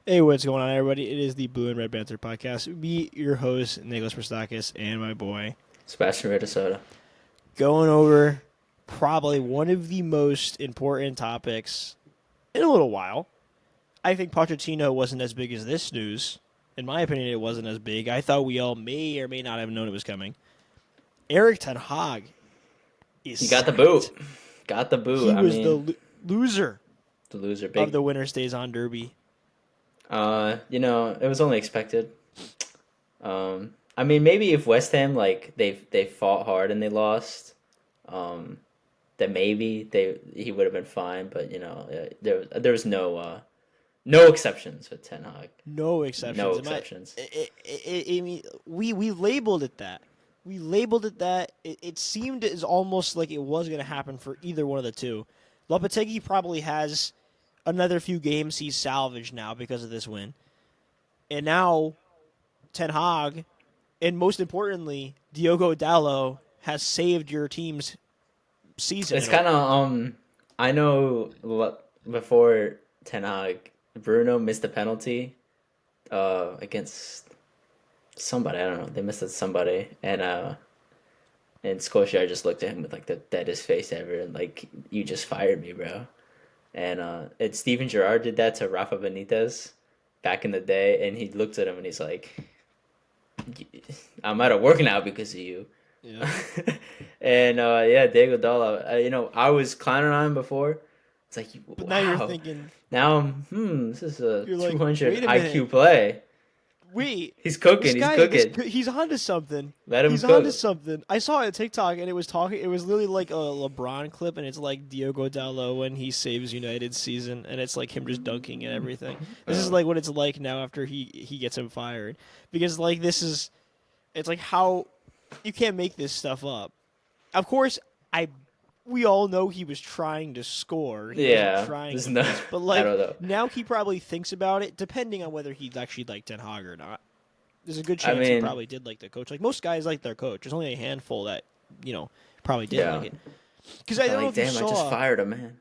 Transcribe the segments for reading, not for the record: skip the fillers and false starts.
Hey, what's going on, everybody? It is the Blue and Red Banter Podcast. Me, your host, Nicholas Prostakis, and my boy, Sebastian Soda. going over probably one of the most important topics in a little while. I think Pochettino wasn't as big as this news. In my opinion, it wasn't as big. I thought we all may or may not have known it was coming. Erik Ten Hag is He got the sacked. boot. Got the boot. He was the loser the loser. of the winner stays on derby. It was only expected. Maybe if West Ham they fought hard and they lost, then maybe he would have been fine. But there was no exceptions with Ten Hag. No exceptions. No exceptions. We labeled it that. We labeled it that. It seemed as almost like it was going to happen for either one of the two. Lopetegui probably has another few games he's salvaged now because of this win. And now Ten Hag, and most importantly, Diogo Dalot has saved your team's season. It's kind of I know before Ten Hag, Bruno missed a penalty against somebody. I don't know. They missed it somebody, and Scotia just looked at him with the deadest face ever, and you just fired me, bro. And Steven Gerrard did that to Rafa Benitez back in the day, and he looked at him and he's like, "I'm out of work now because of you." Yeah. And Diego Dalot. I was clowning on him before. It's like, but wow. now you're thinking. Now, this is a 200 IQ play. Wait, he's cooking. He's cooking. He's onto something. Let him He's cook. onto something. I saw it on TikTok, and it was talking. It was literally like a LeBron clip, and it's like Diogo Dalot when he saves United's season, and it's like him just dunking and everything. This is like what it's like now after he gets him fired, because it's like how you can't make this stuff up. Of course, we all know he was trying to score. He wasn't trying, but now he probably thinks about it, depending on whether he actually liked Ten Hag or not. There's a good chance he probably did like the coach. Like most guys like their coach. There's only a handful that probably did like it. Because I don't know if you saw. I just fired him, man.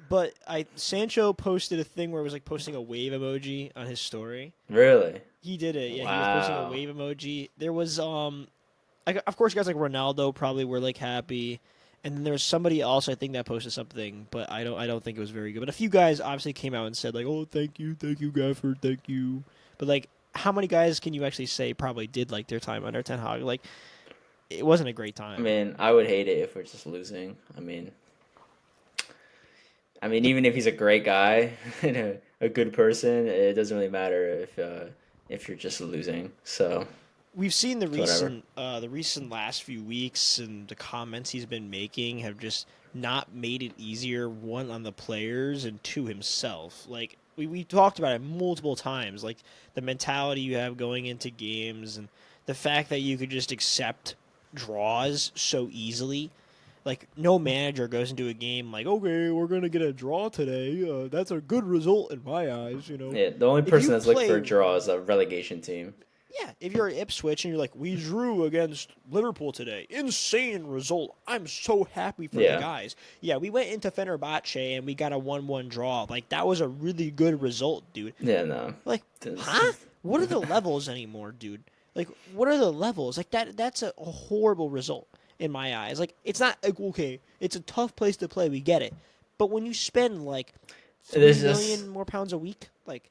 But Sancho posted a thing where it was like posting a wave emoji on his story. Really? He did it. Yeah, wow. He was posting a wave emoji. There was of course, guys like Ronaldo probably were like happy. And then there was somebody else, I think, that posted something, but I don't think it was very good. But a few guys obviously came out and said, like, "Oh, thank you, Gafford, thank you." But like, how many guys can you actually say probably did like their time under Ten Hag? Like, it wasn't a great time. I mean, I would hate it if we're just losing. I mean, even if he's a great guy and a good person, it doesn't really matter if you're just losing. So. We've seen the recent last few weeks, and the comments he's been making have just not made it easier, one, on the players, and two, himself. Like, we talked about it multiple times, like the mentality you have going into games and the fact that you could just accept draws so easily. Like, no manager goes into a game like, "Okay, we're going to get a draw today. That's a good result in my eyes," Yeah, the only person that's looking for a draw is a relegation team. Yeah, if you're at Ipswich and you're like, "We drew against Liverpool today. Insane result. I'm so happy for the guys." Yeah, we went into Fenerbahce and we got a 1-1 draw. Like, that was a really good result, dude. Yeah, no. Like, huh? What are the levels anymore, dude? Like, what are the levels? Like, that's a horrible result in my eyes. Like, it's not, like, okay, it's a tough place to play. We get it. But when you spend, like, $3 million more pounds a week, like,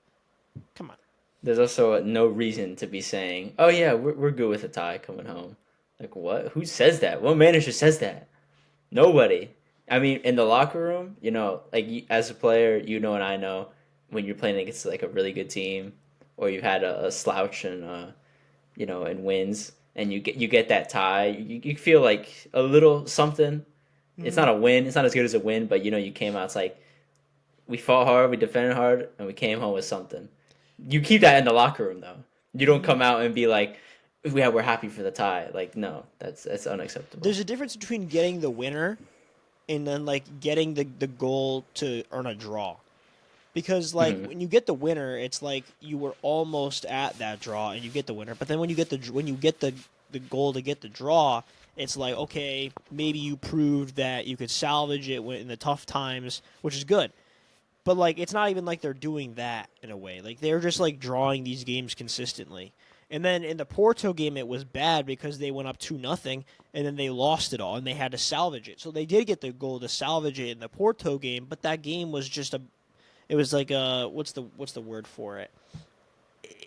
come on. There's also no reason to be saying, "Oh yeah, we're good with a tie coming home." Like, what? Who says that? What manager says that? Nobody. I mean, in the locker room, as a player, and I know when you're playing against like a really good team, or you've had a slouch and and wins, and you get that tie, you feel like a little something. Mm-hmm. It's not a win. It's not as good as a win, but you came out. It's like we fought hard, we defended hard, and we came home with something. You keep that in the locker room, though. You don't come out and be like, we're happy for the tie. Like, no, that's unacceptable. There's a difference between getting the winner and then, like, getting the goal to earn a draw. Because, like, when you get the winner, it's like you were almost at that draw and you get the winner. But then when you get the goal to get the draw, it's like, okay, maybe you proved that you could salvage it in the tough times, which is good. But like, it's not even like they're doing that in a way. Like they're just like drawing these games consistently. And then in the Porto game, it was bad because they went up 2-0, and then they lost it all, and they had to salvage it. So they did get the goal to salvage it in the Porto game, but that game was just a. It was like a what's the word for it?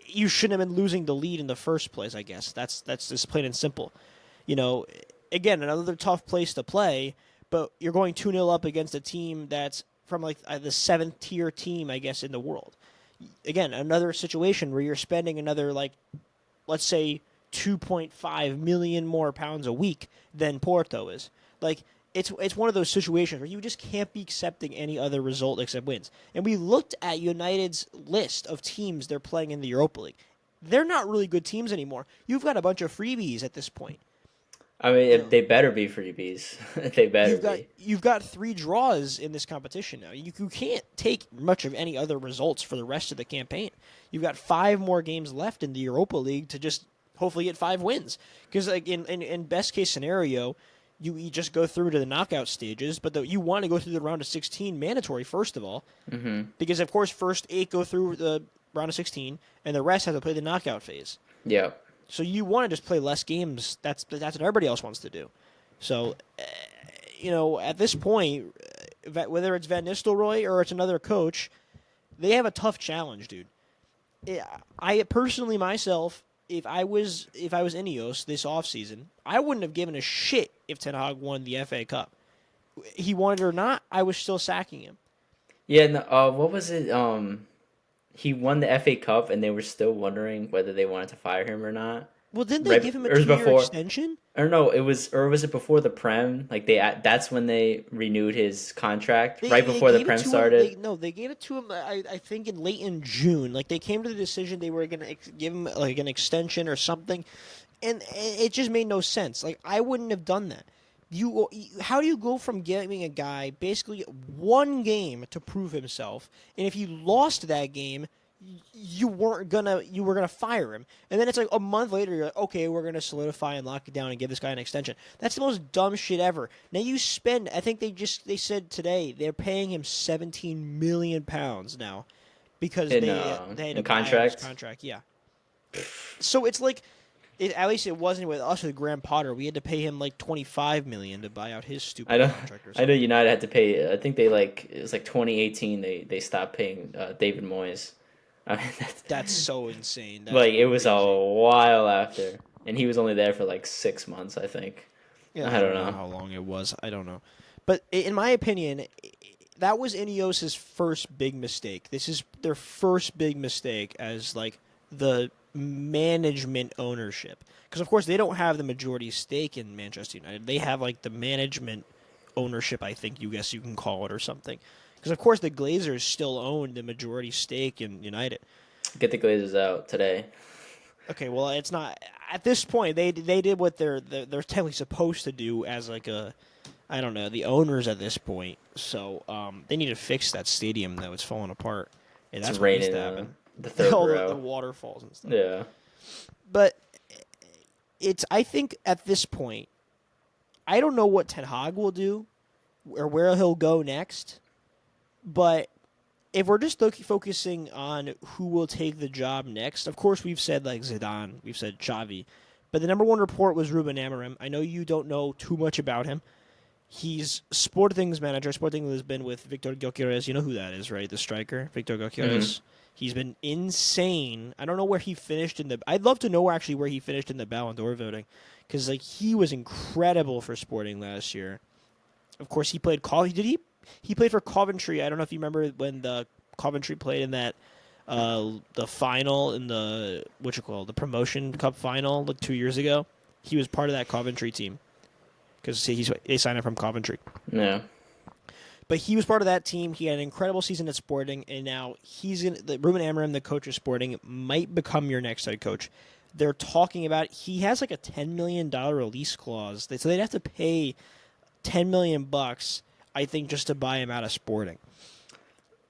You shouldn't have been losing the lead in the first place. I guess that's just plain and simple. You know, again, another tough place to play, but you're going 2-0 up against a team that's from like the 7th tier team, I guess, in the world. Again, another situation where you're spending another, like, let's say 2.5 million more pounds a week than Porto is. Like, it's one of those situations where you just can't be accepting any other result except wins. And we looked at United's list of teams they're playing in the Europa League. They're not really good teams anymore. You've got a bunch of freebies at this point. I mean, You know, they better be freebies. They better be. you've got 3 draws in this competition now. You can't take much of any other results for the rest of the campaign. You've got 5 more games left in the Europa League to just hopefully get 5 wins. Because like in best case scenario, you just go through to the knockout stages, but you want to go through the round of 16 mandatory first of all, because of course first 8 go through the round of 16, and the rest have to play the knockout phase. Yeah. So you want to just play less games. That's what everybody else wants to do. So, at this point, whether it's Van Nistelrooy or it's another coach, they have a tough challenge, dude. I personally myself, if I was Ineos this offseason, I wouldn't have given a shit if Ten Hag won the FA Cup. He won it or not, I was still sacking him. Yeah. No, what was it? He won the FA Cup, and they were still wondering whether they wanted to fire him or not. Well, didn't they give him a 2-year extension? Or no, was it before the Prem? Like that's when they renewed his contract right before the Prem started. They gave it to him. I think late in June. Like they came to the decision they were going to give him like an extension or something, and it just made no sense. Like I wouldn't have done that. How do you go from giving a guy basically one game to prove himself, and if you lost that game, you were gonna fire him, and then it's like a month later you're like, okay, we're gonna solidify and lock it down and give this guy an extension. That's the most dumb shit ever. Now you spend, I think they said today they're paying him £17 million now because they had a contract. Yeah. So it's like. At least it wasn't with us with Graham Potter. We had to pay him like $25 million to buy out his stupid contract. Or something. I know United had to pay. I think it was like 2018. They stopped paying David Moyes. I mean, that's so insane. That's it was a while after, and he was only there for like 6 months, I think. Yeah, I don't know how long it was. I don't know, but in my opinion, that was Ineos' first big mistake. This is their first big mistake as like the management ownership, because of course they don't have the majority stake in Manchester United. They have like the management ownership, I think you can call it, or something, because of course the Glazers still own the majority stake in United. Get the Glazers out today. Okay, well it's not at this point. They did what they're technically supposed to do as like the owners at this point. So they need to fix that stadium though. It's falling apart. And that's what needs to happen. The third row. The waterfalls and stuff. Yeah. But I think at this point, I don't know what Ten Hag will do or where he'll go next. But if we're just focusing on who will take the job next, of course we've said like Zidane, we've said Xavi. But the number one report was Ruben Amorim. I know you don't know too much about him. He's Sporting's manager. Sporting has been with Victor Gyökeres. You know who that is, right? The striker, Victor Gyökeres. Mm-hmm. He's been insane. I don't know where he finished I'd love to know where he finished in the Ballon d'Or voting, because like he was incredible for Sporting last year. Of course, he played. He played for Coventry. I don't know if you remember when the Coventry played in that the final in the the Promotion Cup final like 2 years ago. He was part of that Coventry team because they signed him from Coventry. Yeah. But he was part of that team. He had an incredible season at Sporting, and now Ruben Amorim, the coach of Sporting, might become your next head coach. They're talking about he has like a $10 million release clause, so they'd have to pay $10 million, I think, just to buy him out of Sporting.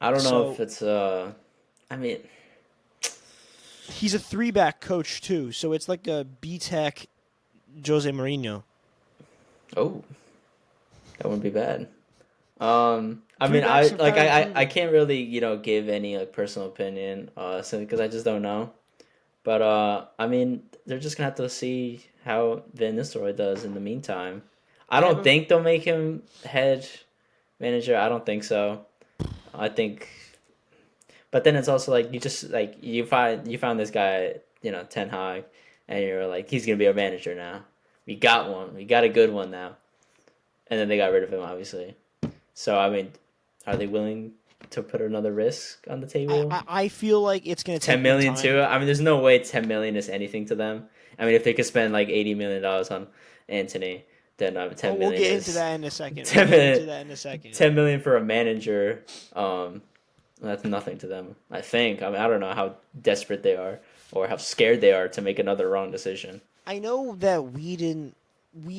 I don't know if it's I mean, he's a 3-back coach too, so it's like a B-Tech Jose Mourinho. Oh, that wouldn't be bad. I mean, Bring back some Kyrie I Irving. can't really give any personal opinion, so because I just don't know. But I mean, they're just gonna have to see how Van Nistelrooy does in the meantime. I I have don't a think they'll make him head manager. I don't think so. I think, but then it's also like you just like you found this guy, Ten Hag, and you're like he's gonna be our manager now. We got one. We got a good one now. And then they got rid of him, obviously. So I mean, are they willing to put another risk on the table? I feel like it's gonna take 10 million them time. too. I mean, there's no way 10 million is anything to them. I mean, if they could spend like $80 million on Anthony, then Oh, 10 we'll million get into is that in a second. We'll 10 get into million. that in a second. 10 million for a manager. That's nothing to them. I think. I mean, I don't know how desperate they are or how scared they are to make another wrong decision. I know that we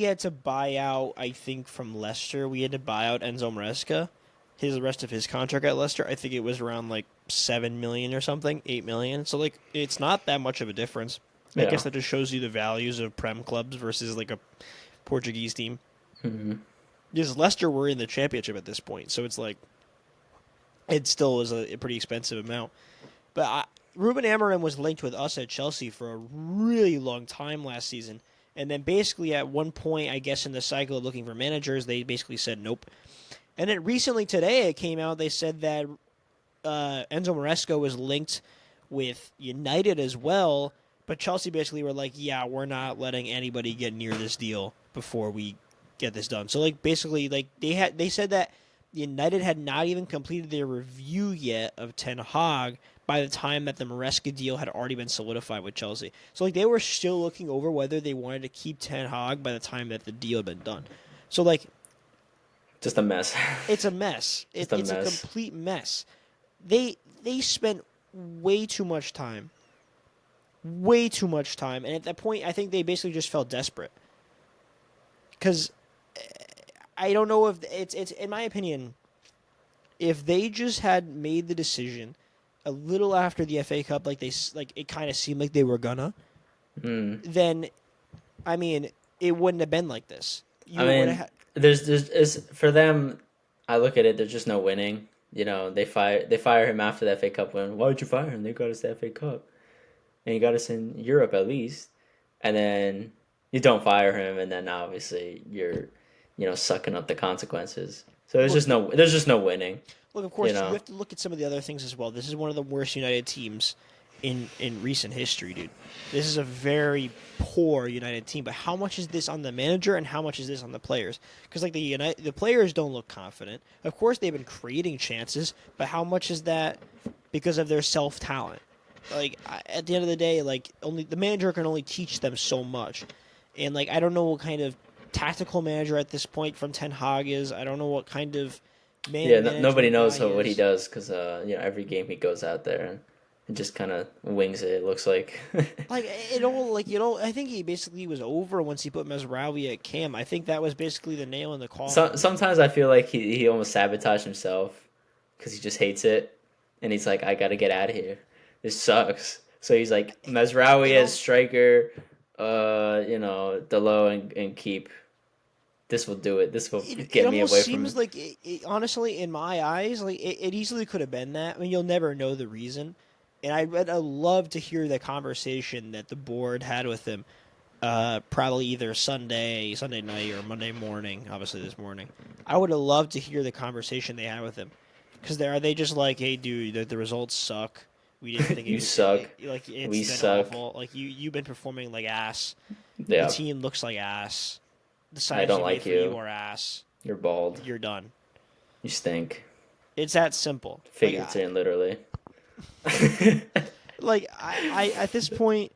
had to buy out, I think, from Leicester. We had to buy out Enzo Maresca, the rest of his contract at Leicester. I think it was around like 7 million or something, 8 million. So like, it's not that much of a difference. I Yeah. guess that just shows you the values of Prem clubs versus like a Portuguese team. Mm-hmm. Because Leicester were in the championship at this point, so it's like it still was a pretty expensive amount. But Ruben Amorim was linked with us at Chelsea for a really long time last season. And then basically at one point, I guess in the cycle of looking for managers, they basically said nope. And then recently today it came out, they said that Enzo Maresca was linked with United as well. But Chelsea basically were like, yeah, we're not letting anybody get near this deal before we get this done. So like basically like they said that United had not even completed their review yet of Ten Hag by the time that the Maresca deal had already been solidified with Chelsea. So like they were still looking over whether they wanted to keep Ten Hag by the time that the deal had been done. So like Just a mess. it's a mess. Just a It's a mess. complete mess. They spent way too much time. Way too much time. And at that point I think they basically just felt desperate. Cuz I don't know if it's in my opinion, if they just had made the decision a little after the FA Cup, like it kind of seemed like they were gonna, Mm. then I mean it wouldn't have been like this. I You would mean, have. there's for them. I look at it. There's just no winning. They fire him after the FA Cup win. Why would you fire him? They got us the FA Cup, and he got us in Europe at least. And then you don't fire him, and then obviously you're, sucking up the consequences. So Look, there's just no winning. look. Of You course, you know, have to look at some of the other things as well. This is one of the worst United teams in recent history, dude. This is a very poor United team. But how much is this on the manager and how much is this on the players? Because like the players don't look confident. Of course, they've been creating chances, but how much is that because of their self talent? Like at the end of the day, like only the manager can only teach them so much, and like I don't know what kind of tactical manager at this point from Ten Hag is. I don't know what kind of yeah. man Nobody management guy knows he what he is. does because every game he goes out there and just kind of wings it. It looks like. Like it all, like I think he basically was over once he put Mesraoui at Cam. I think that was basically the nail in the coffin. Sometimes I feel like he almost sabotaged himself because he just hates it, and he's like, I gotta get out of here. This sucks. So he's like Mesraoui It as all, striker, Delo and keep. This will do it. This will it get me almost away from. seems like honestly, in my eyes, like it easily could have been that. I mean, you'll never know the reason. And I'd love to hear the conversation that the board had with him. Probably either Sunday night, or Monday morning. Obviously, this morning. I would have loved to hear the conversation they had with him, because are they just like, "Hey, dude, the results suck. We didn't think You suck. like We it's been suck. awful. Like you've been performing like ass. The Yeah, team looks like ass. The I signings don't we made like for you you. are ass. You're bald. You're done. You stink. It's that simple. Figuratively and literally. I at this point,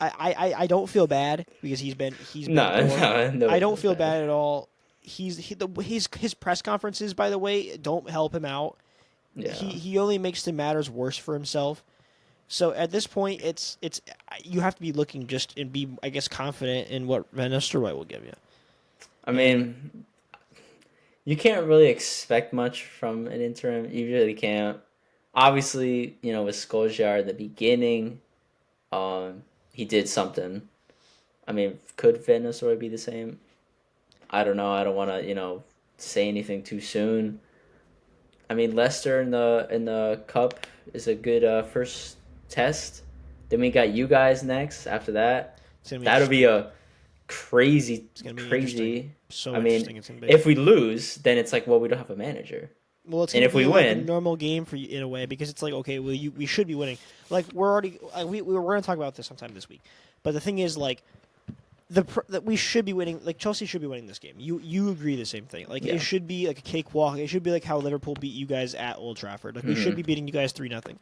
I don't feel bad because he's been No, poor. no, I nobody don't feels feel bad. bad at all. His press conferences, by the way, don't help him out. Yeah. He only makes the matters worse for himself. So at this point, it's you have to be looking just and be, I guess, confident in what Van Nistelrooy will give you. I And mean, you can't really expect much from an interim. You really can't. Obviously, with Solskjaer at the beginning, he did something. I mean, could Van Nistelrooy be the same? I don't know. I don't want to, say anything too soon. I mean, Leicester in the cup is a good first test. Then we got you guys next. After that, that'll be a crazy, It's gonna be crazy. interesting. So I interesting. mean, It's gonna be. if we lose, then it's like, well, we don't have a manager. Well, it's And gonna if we be like a win, normal game for you in a way because it's like okay, well, we should be winning. Like we're already we're gonna talk about this sometime this week. But the thing is, like that we should be winning. Like Chelsea should be winning this game. You agree the same thing. Like Yeah. it should be like a cakewalk. It should be like how Liverpool beat you guys at Old Trafford. Like we should be beating you guys 3-0.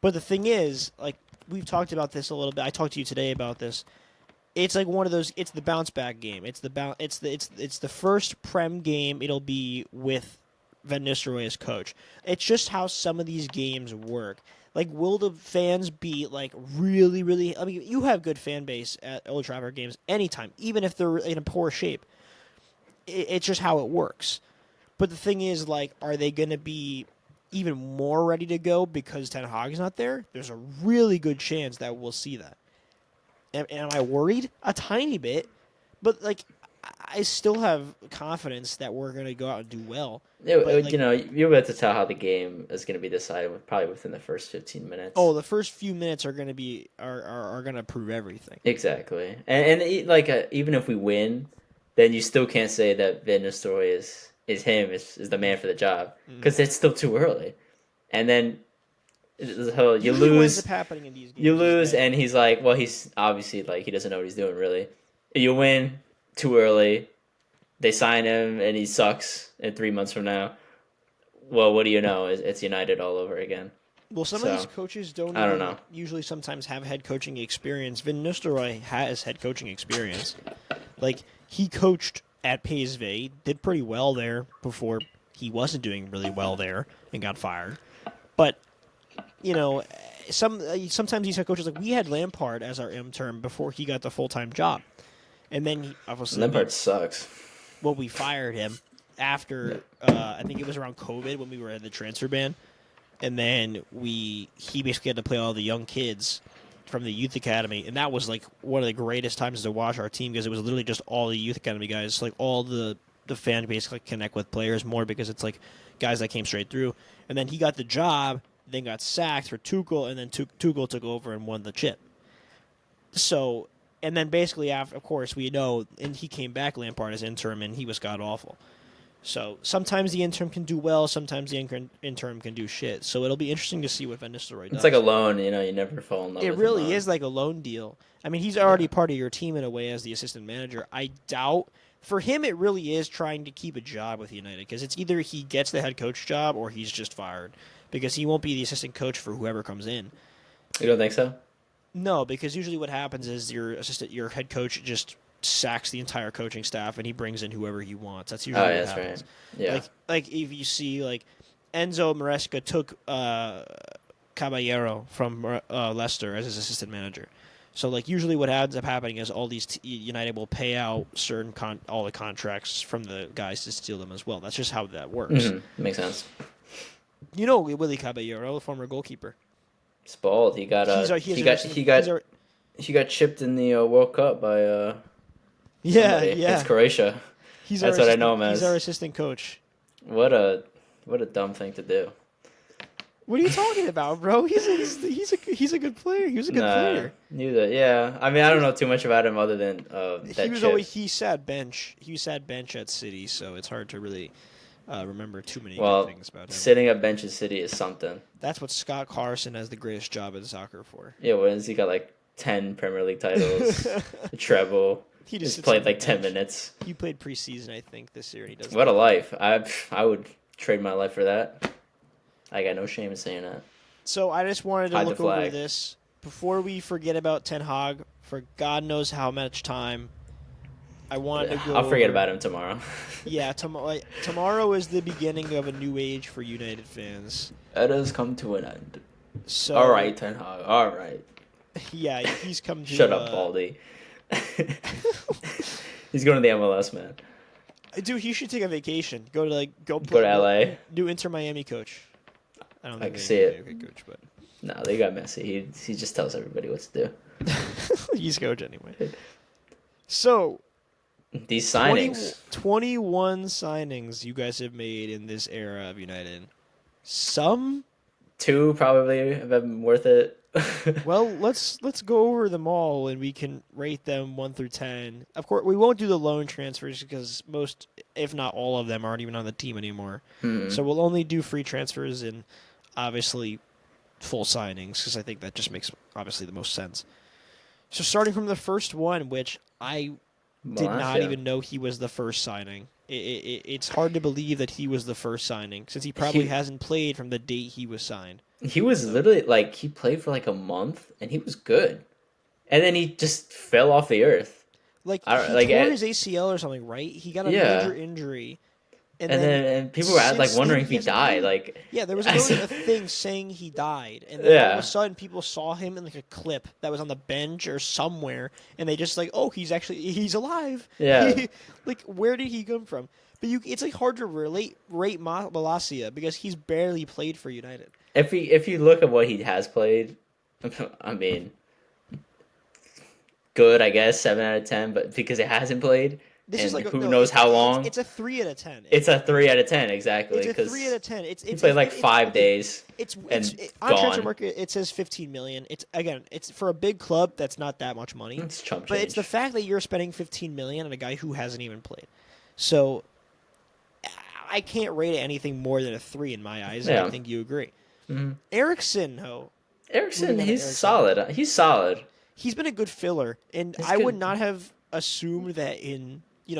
But the thing is, like we've talked about this a little bit. I talked to you today about this. It's like one of those. It's the bounce back game. It's the first Prem game. It'll be with Van Nistelrooy as coach. It's just how some of these games work. Like, will the fans be like really, really? I mean, you have good fan base at Old Trafford games anytime, even if they're in a poor shape. It's just how it works. But the thing is, like, are they going to be even more ready to go because Ten Hag is not there? There's a really good chance that we'll see that. Am I worried? A tiny bit, but like I still have confidence that we're gonna go out and do well. But, you know, you're able to tell how the game is going to be decided probably within the first 15 minutes. Oh, the first few minutes are gonna be are gonna prove everything. Exactly, and even if we win, then you still can't say that Van Nistelrooy is the man for the job because it's still too early, and then. So you Usually what lose. ends up happening in these games You lose, is that- and he's like, well, he's obviously like he doesn't know what he's doing really. You win too early, they sign him, and he sucks. And 3 months from now, well, what do you know? It's United all over again. Well, some of these coaches don't. I don't even know. Usually, sometimes have head coaching experience. Van Nistelrooy has head coaching experience. Like he coached at PSV, did pretty well there before he wasn't doing really well there and got fired. But you know, sometimes these head coaches like we had Lampard as our intern before he got the full-time job, and then obviously Lampard sucks. Well, we fired him after I think it was around COVID when we were at the transfer ban, and then he basically had to play all the young kids from the youth academy, and that was like one of the greatest times to watch our team because it was literally just all the youth academy guys, like all the fan base like connect with players more because it's like guys that came straight through, and then he got the job. Then got sacked for Tuchel, and then Tuchel took over and won the chip. So, and then basically after, of course, we know, and he came back Lampard as interim, and he was god awful. So sometimes the interim can do well, sometimes the interim can do shit. So it'll be interesting to see what Van Nistelrooy does. It's like a loan, you know, you never fall in love. It really is like a loan deal. I mean, he's already part of your team in a way as the assistant manager. I doubt. For him, it really is trying to keep a job with United because it's either he gets the head coach job or he's just fired because he won't be the assistant coach for whoever comes in. You don't think so? No, because usually what happens is your head coach just sacks the entire coaching staff and he brings in whoever he wants. That's usually what happens. Right. Yeah. Like if you see like Enzo Maresca took Caballero from Leicester as his assistant manager. So, like, usually what ends up happening is all these United will pay out all the contracts from the guys to steal them as well. That's just how that works. Mm-hmm. Makes sense. You know Willie Caballero, the former goalkeeper. He's bald. He got chipped in the World Cup by somebody. Yeah. It's Croatia. That's what I know him as. He's our assistant coach. What a dumb thing to do. What are you talking about, bro? He's a good player. He was a good player. Yeah. I mean, I don't know too much about him other than that he sat bench. He sat bench at City, so it's hard to really remember too many good things about him. Sitting at bench at City is something. That's what Scott Carson has the greatest job in soccer for. Yeah, he got like 10 Premier League titles, a treble. He just played like 10 minutes. He played preseason, I think, this year. And he does. What a life! I would trade my life for that. I got no shame in saying that. So I just wanted to look over this before we forget about Ten Hag for God knows how much time. I wanted to go. I'll forget about him tomorrow. Yeah, tomorrow is the beginning of a new age for United fans. It has come to an end. So all right, Ten Hag. All right. Yeah, he's come to. Shut up, Baldy. He's going to the MLS, man. Dude, he should take a vacation. Go to LA. Do Inter Miami coach. I don't think I can see it. Good coach, but no, they got Messi. He just tells everybody what to do. he's coach anyway. So these signings. 21 signings you guys have made in this era of United. Some 2 probably have been worth it. Well, let's go over them all and we can rate them 1 through 10. Of course, we won't do the loan transfers because most, if not all of them, aren't even on the team anymore. So we'll only do free transfers and obviously full signings because I think that just makes obviously the most sense. So starting from the first one, which I did not even know he was the first signing. It's hard to believe that he was the first signing since he probably hasn't played from the date he was signed. He was literally like he played for like a month and he was good, and then he just fell off the earth. Like he tore his ACL or something, right? He got a major injury, and then people were like wondering if he died. Like there was a thing saying he died, and then all of a sudden people saw him in like a clip that was on the bench or somewhere, and they just like, oh, he's alive. Yeah, like where did he come from? But it's like hard to rate Malacia because he's barely played for United. If you look at what he has played, I mean, good, I guess, 7 out of 10. But because it hasn't played, who knows how long? It's a 3 out of 10. It's a 3 out of 10 exactly. It's a 3 out of 10. He played like 5 days. On transfer market. It says 15 million. It's for a big club that's not that much money. It's chump change. But it's the fact that you're spending 15 million on a guy who hasn't even played. So I can't rate it anything more than a 3 in my eyes. And I think you agree. Mm-hmm. Eriksson, he's solid. He's solid. He's been a good filler, and I would not have assumed that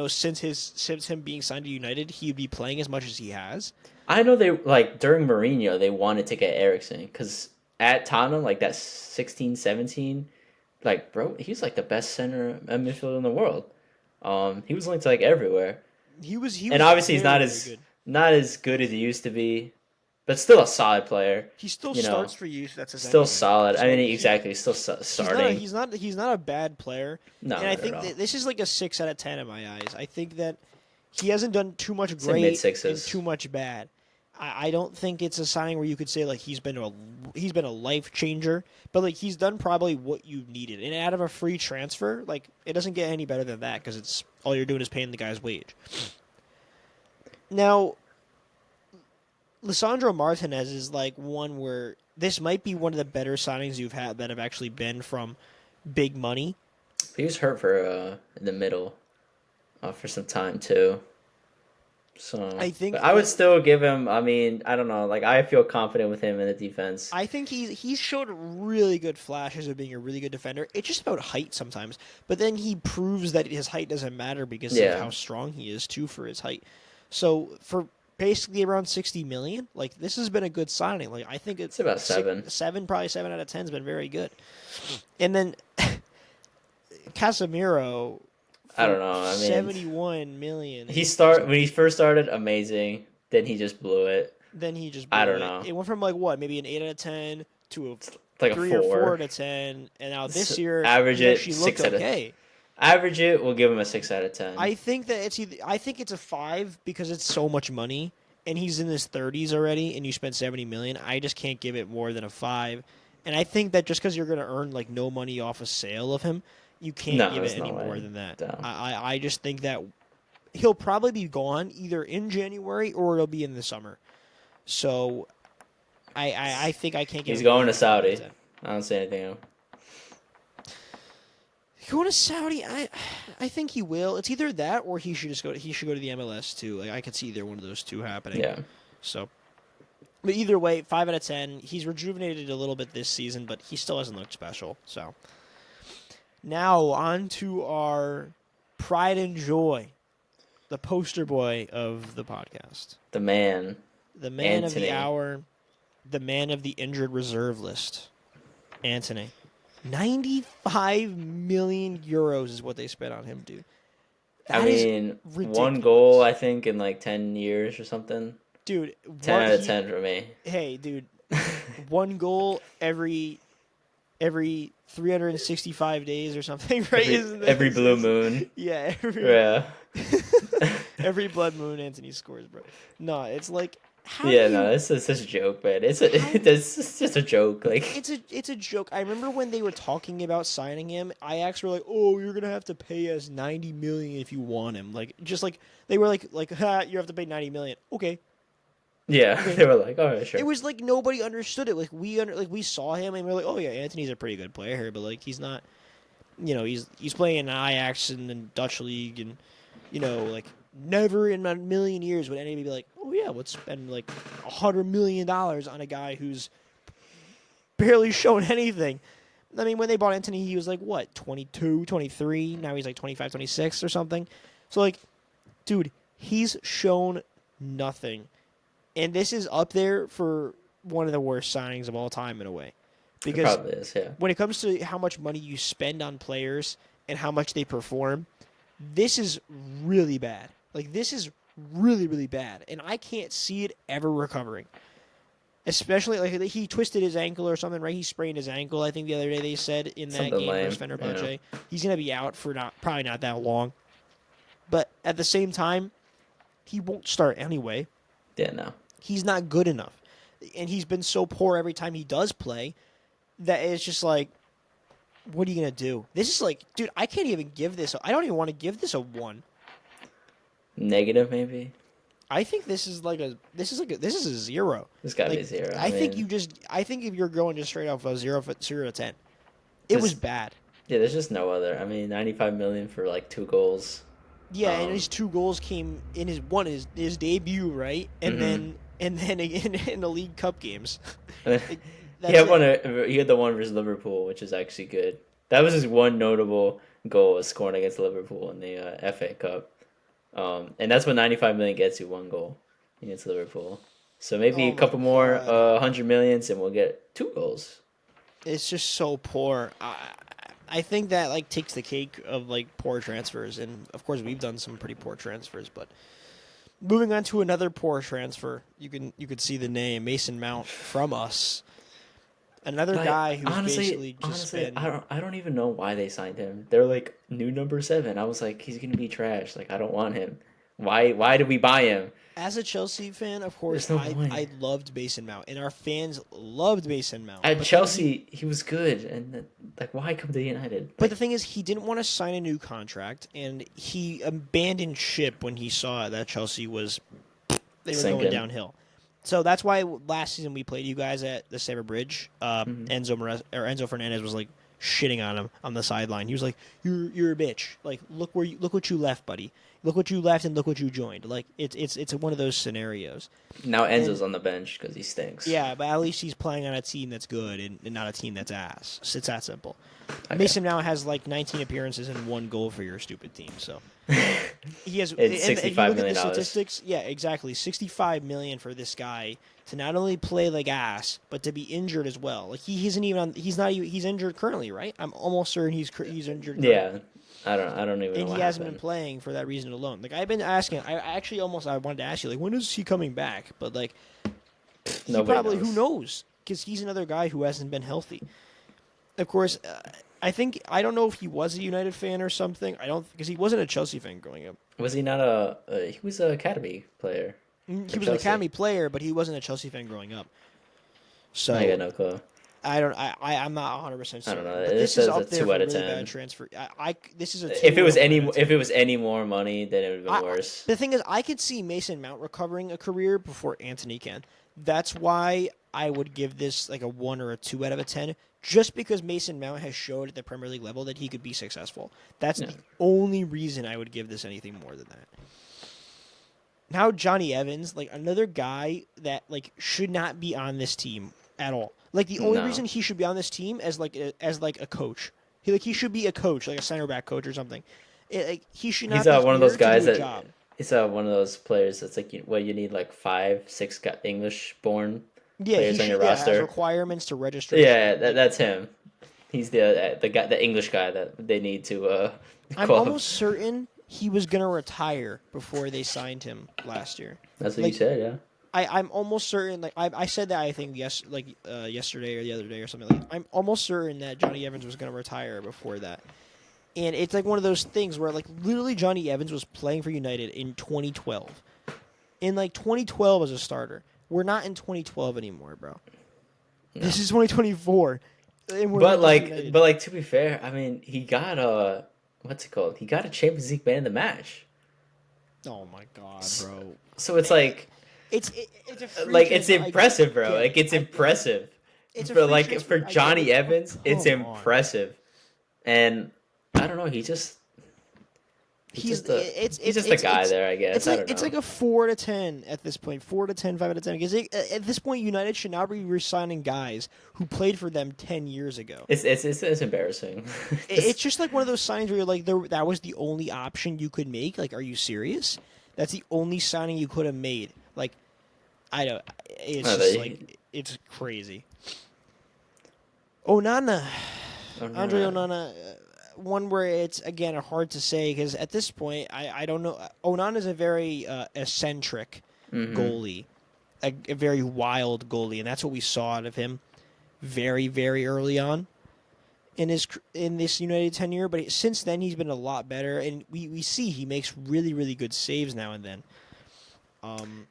since him being signed to United, he'd be playing as much as he has. I know they during Mourinho they wanted to get Eriksson because at Tottenham like that 16, 17, like bro, he's like the best center midfielder in the world. He was linked to like everywhere. He was, and obviously he's not as good as he used to be. But still a solid player. He still starts for youth. That's still solid. I mean, exactly. Still starting. He's not a bad player. No, and I think this is like a 6 out of 10 in my eyes. I think that he hasn't done too much great and too much bad. I don't think it's a signing where you could say like he's been a life changer, but like he's done probably what you needed. And out of a free transfer, like it doesn't get any better than that because it's all you're doing is paying the guy's wage. Now, Lisandro Martinez is like one where this might be one of the better signings you've had that have actually been from big money. He was hurt for in the middle for some time too. So I would still give him. I mean, I don't know. Like I feel confident with him in the defense. I think he's showed really good flashes of being a really good defender. It's just about height sometimes, but then he proves that his height doesn't matter because of how strong he is too for his height. So for basically around 60 million. Like this has been a good signing. Like I think it's about 7. Probably 7 out of 10 has been very good. And then Casemiro, I don't know. I mean, 71 million. When he first started, amazing. Then he just blew it. I don't know. It went from like what, maybe an 8 out of 10 to like 3 a 4. or 4 out of 10, and now this year average it 6 out of 10. Average it, we'll give him a 6 out of 10. I think that it's a 5 because it's so much money, and he's in his 30s already, and you spent 70 million. I just can't give it more than a 5, and I think that just because you're going to earn like no money off a sale of him, you can't give it any more than that. No. I just think that he'll probably be gone either in January or it'll be in the summer. So I think I can't give. He's going to Saudi. I don't say anything else. Going to Saudi, I think he will. It's either that or he should go to the MLS too. Like I could see either one of those two happening. Yeah. So, but either way, 5 out of 10. He's rejuvenated a little bit this season, but he still hasn't looked special. So, now on to our pride and joy, the poster boy of the podcast, the man Anthony. Of the hour, the man of the injured reserve list, Anthony. 95 million euros is what they spent on him, dude. That is ridiculous. 1 goal, I think, in like 10 years or something. Dude, 10 out of 10 for me. Hey, dude, 1 goal every 365 days or something, right? Every blue moon. Yeah. Every blood moon, Anthony scores, bro. No, it's like how do Yeah, you? no, it's such a joke, man. It's How it's just a joke. Like, it's a joke. I remember when they were talking about signing him, Ajax were like, "Oh, you're gonna have to pay us 90 million if you want him." Like just like they were like, "Ha, you have to pay 90 million." Okay, yeah, okay. they were like, all right, It sure. was like nobody understood it. Like we saw him and we are like, "Oh yeah, Anthony's a pretty good player here," but like he's not. He's playing in Ajax and the Dutch league, and like never in a million years would anybody be like, "Oh yeah, let's spend like $100 million on a guy who's barely shown anything." I mean, when they bought Anthony, he was like, what, 22, 23? Now he's like 25, 26 or something. So, like, dude, he's shown nothing. And this is up there for one of the worst signings of all time in a way. It Because probably is, yeah. when it comes to how much money you spend on players and how much they perform, this is really bad. Like, this is really, really bad. And I can't see it ever recovering. Especially like he twisted his ankle or something, right? He sprained his ankle. I think the other day they said in that Something game versus lame. Fenerbahce, Yeah. he's gonna be out for probably not that long. But at the same time, he won't start anyway. Yeah, no. He's not good enough, and he's been so poor every time he does play that it's just like, what are you gonna do? This is like, dude, I can't even give this. I don't even want to give this a 1. Negative, maybe. I think this is a 0. This gotta Like, be 0. I think if you're going just straight off a 0 to 10, it was bad. Yeah, there's just no other. I mean, 95 million for like 2 goals. Yeah, and his 2 goals came in his debut, right, and Mhm. then again in the League Cup games. he That's had it. one. He had the one versus Liverpool, which is actually good. That was his one notable goal, was scoring against Liverpool in the FA Cup. And that's what 95 million gets you, 1 goal against Liverpool. So maybe Oh a my couple more God. 100 millions, and we'll get 2 goals. It's just so poor. I think that like takes the cake of like poor transfers, and of course we've done some pretty poor transfers. But moving on to another poor transfer, you could see the name Mason Mount from us. Another But guy who's honestly, basically just been. I don't even know why they signed him. They're like new number 7. I was like, he's gonna be trash. Like, I don't want him. Why did we buy him? As a Chelsea fan, of course, There's no point. I loved Mason Mount, and our fans loved Mason Mount. At But Chelsea, he was good, and like, why come to United? but Like, the thing is, he didn't want to sign a new contract, and he abandoned ship when he saw that Chelsea was they were going sinking. downhill. So that's why last season we played you guys at the Stamford Bridge. Mhm. Enzo Fernandez was like shitting on him on the sideline. He was like, "You're a bitch. Like look what you left, buddy. Look what you left and look what you joined. Like it's one of those scenarios." Now And Enzo's on the bench because he stinks. yeah, but at least he's playing on a team that's good and not a team that's ass. It's that simple. Okay. Mason now has like 19 appearances and 1 goal for your stupid team. So he has. It's and if you $65 look at million. the statistics, yeah, exactly. 65 million for this guy to not only play like ass but to be injured as well. Like he isn't even on. He's not. He's injured currently, right? I'm almost certain he's injured. Currently. Yeah, I don't even know And what he hasn't happened. been playing for that reason alone. Like I've been asking. I wanted to ask you like when is he coming back? But like he Nobody probably knows. who knows because he's another guy who hasn't been healthy. Of course, I don't know if he was a United fan or something. I don't because he wasn't a Chelsea fan growing up. Was he not a? He was an academy player. He for was an Chelsea. academy player, but he wasn't a Chelsea fan growing up. So I got no clue. I don't. I'm not 100% I don't certain. know. But It this is says up a there 2 for out of really 10. bad transfer. This is a 2 If it was or a any, 1 out of 10. if it was any more money, then it would have been worse. The thing is, I could see Mason Mount recovering a career before Anthony can. That's why I would give this like a 1 or a 2 out of a 10, just because Mason Mount has showed at the Premier League level that he could be successful. That's Yeah. the only reason I would give this anything more than that. Now Johnny Evans, like another guy that like should not be on this team at all. Like the only No. reason he should be on this team as like a coach. He should be a coach, like a center back coach or something. He should not He's be one of those here to guys do a that job. he's one of those players that's like you need like 5, 6 English born Yeah, players he on your should, has roster. requirements to register. Yeah, that's him. He's the guy, the English guy that they need to I'm call up. almost certain he was gonna retire before they signed him last year. That's what like- you said, yeah. I'm almost certain. Like I said that I think yesterday or the other day or something. Like I'm almost certain that Johnny Evans was gonna retire before that. And it's like one of those things where like literally Johnny Evans was playing for United in 2012. In like 2012 as a starter. We're not in 2012 anymore, bro. No. This is 2024. And we're But Manchester United. like to be fair, I mean, he got what's it called? He got a Champions League man of the match. Oh my god, bro. So it's like It's a free like it's transfer. impressive, bro. Like it's impressive. It's a for free like transfer. for Johnny Evans, it's Come on. impressive. And I don't know, he's just He's just a guy there, I guess. It's like a 4 to 10 at this point, 4 to 10, 5 out of 10. Because at this point, United should now be re-signing guys who played for them 10 years ago. It's embarrassing. It's just like one of those signs where you're like, that was the only option you could make. Like, are you serious? That's the only signing you could have made. Like, I don't. It's just like it's crazy. Onana, Andre Onana. One where it's, again, hard to say because at this point, I don't know. Onana is a very eccentric goalie, a very wild goalie, and that's what we saw out of him very, very early on in this United tenure. But since then, he's been a lot better, and we see he makes really, really good saves now and then.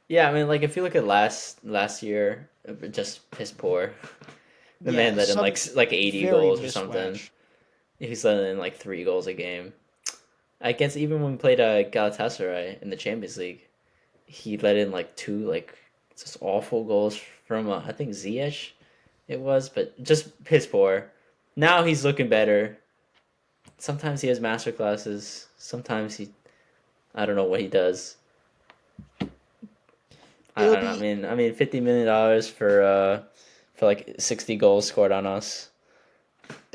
Yeah, I mean, like if you look at last year, just piss poor. The man let in like 80 goals or something. He's letting in like 3 goals a game. I guess even when we played Galatasaray in the Champions League, he let in like 2 like just awful goals from I think Ziyech it was, but just piss poor. Now he's looking better. Sometimes he has master classes. Sometimes I don't know what he does. I mean, $50 million for like 60 goals scored on us.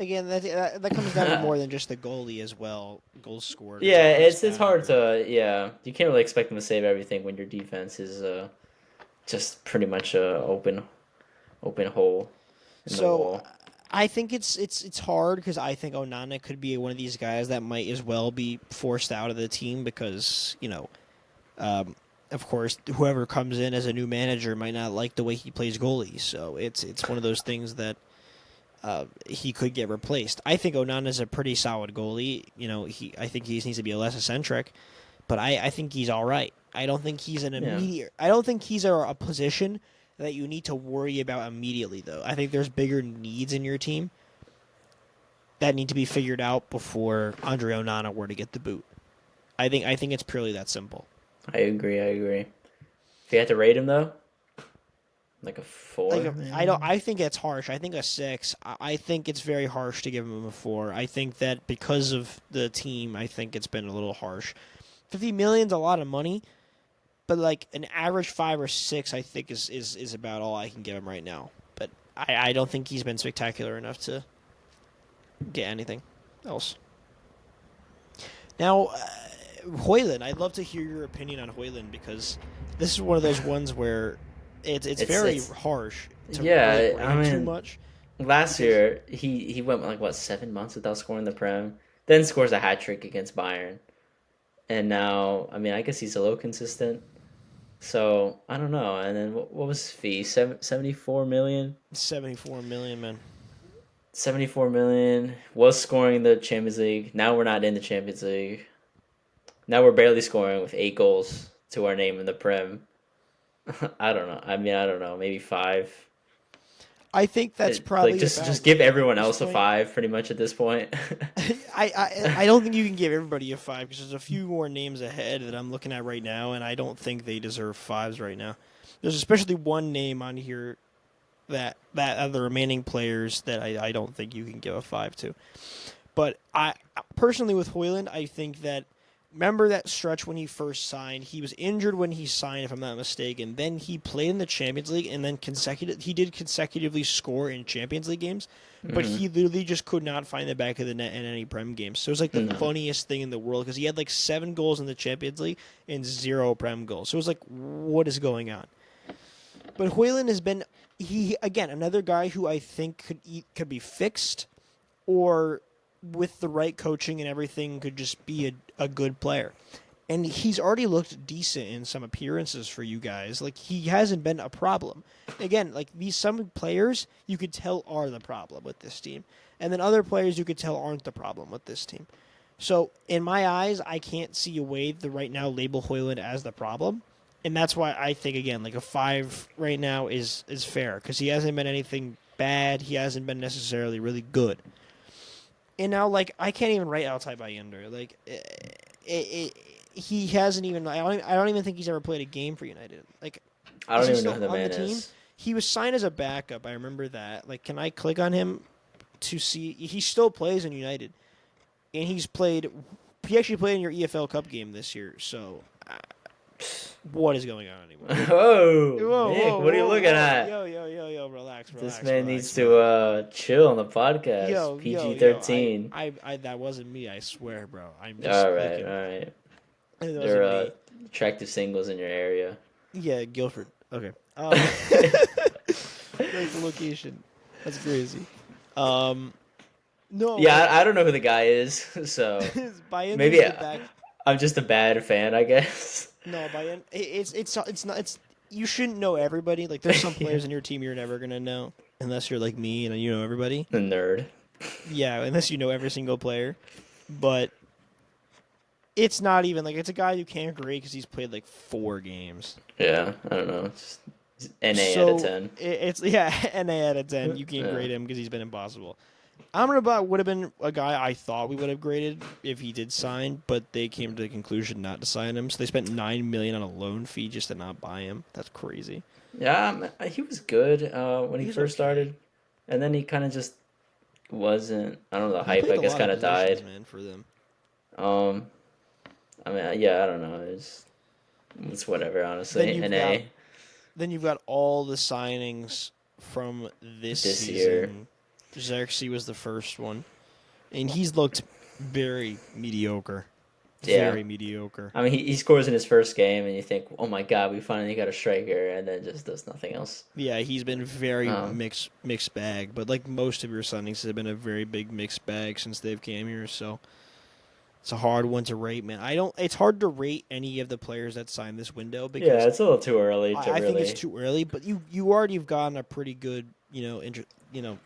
Again, that comes down to more than just the goalie as well. Goals scored. Yeah, it's hard to you can't really expect them to save everything when your defense is just pretty much a open hole in the wall. I think it's hard because I think Onana could be one of these guys that might as well be forced out of the team because of course whoever comes in as a new manager might not like the way he plays goalie. So it's one of those things that. He could get replaced. I think Onana's a pretty solid goalie. I think he needs to be less eccentric, but I think he's all right. I don't think he's an immediate. I don't think he's a position that you need to worry about immediately, though. I think there's bigger needs in your team that need to be figured out before Andre Onana were to get the boot. I think it's purely that simple. I agree. If you had to rate him though. Like a 4? I think it's harsh. I think a 6. I think it's very harsh to give him a 4. I think that because of the team, I think it's been a little harsh. $50 million's a lot of money, but like an average 5 or 6, I think is about all I can give him right now. But I don't think he's been spectacular enough to get anything else. Now, Højlund, I'd love to hear your opinion on Højlund because this is one of those ones where. It's very harsh. I mean, too much. Last year he went like 7 months without scoring the Prem, then scores a hat trick against Bayern, and now I mean I guess he's a little consistent. So I don't know. And then what was his fee? 74 million. 74 million, man. 74 million was scoring the Champions League. Now we're not in the Champions League. Now we're barely scoring with 8 goals to our name in the Prem. I don't know. I don't know. Maybe 5. I think that's probably just give everyone else a 5 pretty much at this point. I don't think you can give everybody a 5 because there's a few more names ahead that I'm looking at right now, and I don't think they deserve 5s right now. There's especially one name on here that of the remaining players that I don't think you can give a 5 to. But I personally with Højlund, I think that. Remember that stretch when he first signed? He was injured when he signed, if I'm not mistaken. Then he played in the Champions League, and then he did consecutively score in Champions League games, but he literally just could not find the back of the net in any Prem games. So it was like the funniest thing in the world because he had like 7 goals in the Champions League and 0 Prem goals. So it was like, what is going on? But Højlund has been another guy who I think could be fixed, or with the right coaching and everything could just be a good player. And he's already looked decent in some appearances for you guys. Like, he hasn't been a problem. Again, like, some players you could tell are the problem with this team. And then other players you could tell aren't the problem with this team. So, in my eyes, I can't see a way to right now label Højlund as the problem. And that's why I think, again, like a 5 right now is fair because he hasn't been anything bad. He hasn't been necessarily really good. And now, like, I can't even rate Altay Bayender. Like, he hasn't even. I don't even think he's ever played a game for United. Like, I is don't he even know still who the on man the team? is. He was signed as a backup. I remember that. Like, can I click on him to see? He still plays in United, and he's played. He actually played in your EFL Cup game this year. So, what is going on anymore? Whoa, Whoa, Nick, whoa, what are you whoa, looking whoa. at? Yo, relax. This man needs Relax. to chill on the podcast. Yo, PG-13. I, that wasn't me, I swear, bro. I'm just All right, clicking. all right. It There wasn't are me. attractive singles in your area. Yeah, Guildford. Okay. That's the location. That's crazy. No, Yeah, like I don't know who the guy is, so Bayender's maybe the back. I'm just a bad fan, I guess. No, Bayen. It's not. It's you shouldn't know everybody. Like there's some players in your team you're never gonna know unless you're like me and you know everybody. The nerd. Yeah, unless you know every single player. But it's not even like it's a guy you can't grade because he's played like 4 games. Yeah, I don't know. It's NA out So of 10. it's yeah, NA out of 10. You can't Yeah. grade him because he's been impossible. Amrabat would have been a guy I thought we would have graded if he did sign, but they came to the conclusion not to sign him. So they spent $9 million on a loan fee just to not buy him. That's crazy. Yeah, he was good when he He's first okay. started, and then he kind of just wasn't. I don't know. The He hype, played I a guess, lot of kind of positions, died. man, for them. Um, I mean, yeah, I don't know. It's whatever, honestly. NA Then you've got all the signings from this year. season. Xerxes was the first one, and he's looked very mediocre. Yeah. Very mediocre. I mean, he scores in his first game, and you think, oh my god, we finally got a striker, and then just does nothing else. Yeah, he's been very Um, mixed bag, but like most of your signings have been a very big mixed bag since they've came here, so it's a hard one to rate, man. It's hard to rate any of the players that signed this window because Yeah, it's a little too early to I really. think it's too early, but you already have gotten a pretty good,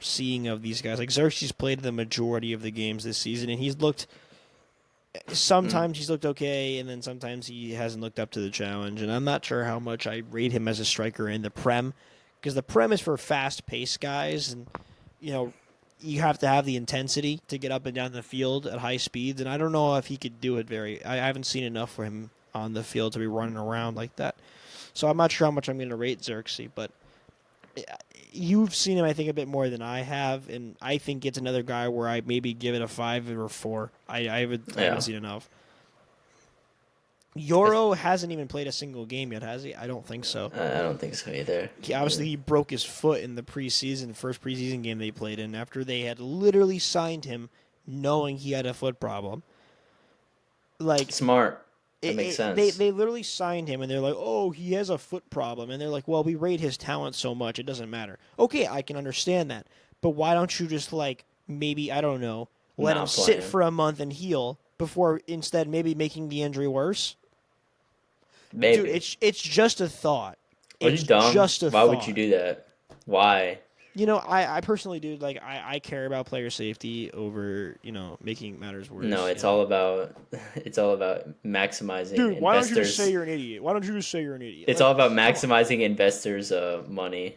seeing of these guys. Like Xerxes played the majority of the games this season, and he's looked. Sometimes he's looked okay, and then sometimes he hasn't looked up to the challenge. And I'm not sure how much I rate him as a striker in the Prem, because the Prem is for fast-paced guys, and you have to have the intensity to get up and down the field at high speeds. And I don't know if he could do it I haven't seen enough for him on the field to be running around like that. So I'm not sure how much I'm going to rate Xerxes, but you've seen him, I think, a bit more than I have, and I think it's another guy where I maybe give it a 5 or 4. I haven't seen enough. Euro hasn't even played a single game yet, has he? I don't think so. I don't think so either. He broke his foot in the first preseason game they played in, after they had literally signed him knowing he had a foot problem. Like Smart. That makes sense. They literally signed him, and they're like, oh, he has a foot problem. And they're like, well, we rate his talent so much, it doesn't matter. Okay, I can understand that. But why don't you just, maybe, I don't know, let him sit for a month and heal before instead maybe making the injury worse? Maybe. Dude, it's just a thought. Are you dumb? Just a Why thought. would you do that? Why? I personally do. I care about player safety over making matters worse. No, it's all about maximizing. Dude, why don't you just say investors. you're an idiot? Why don't you just say you're an idiot? It's all about maximizing investors' money.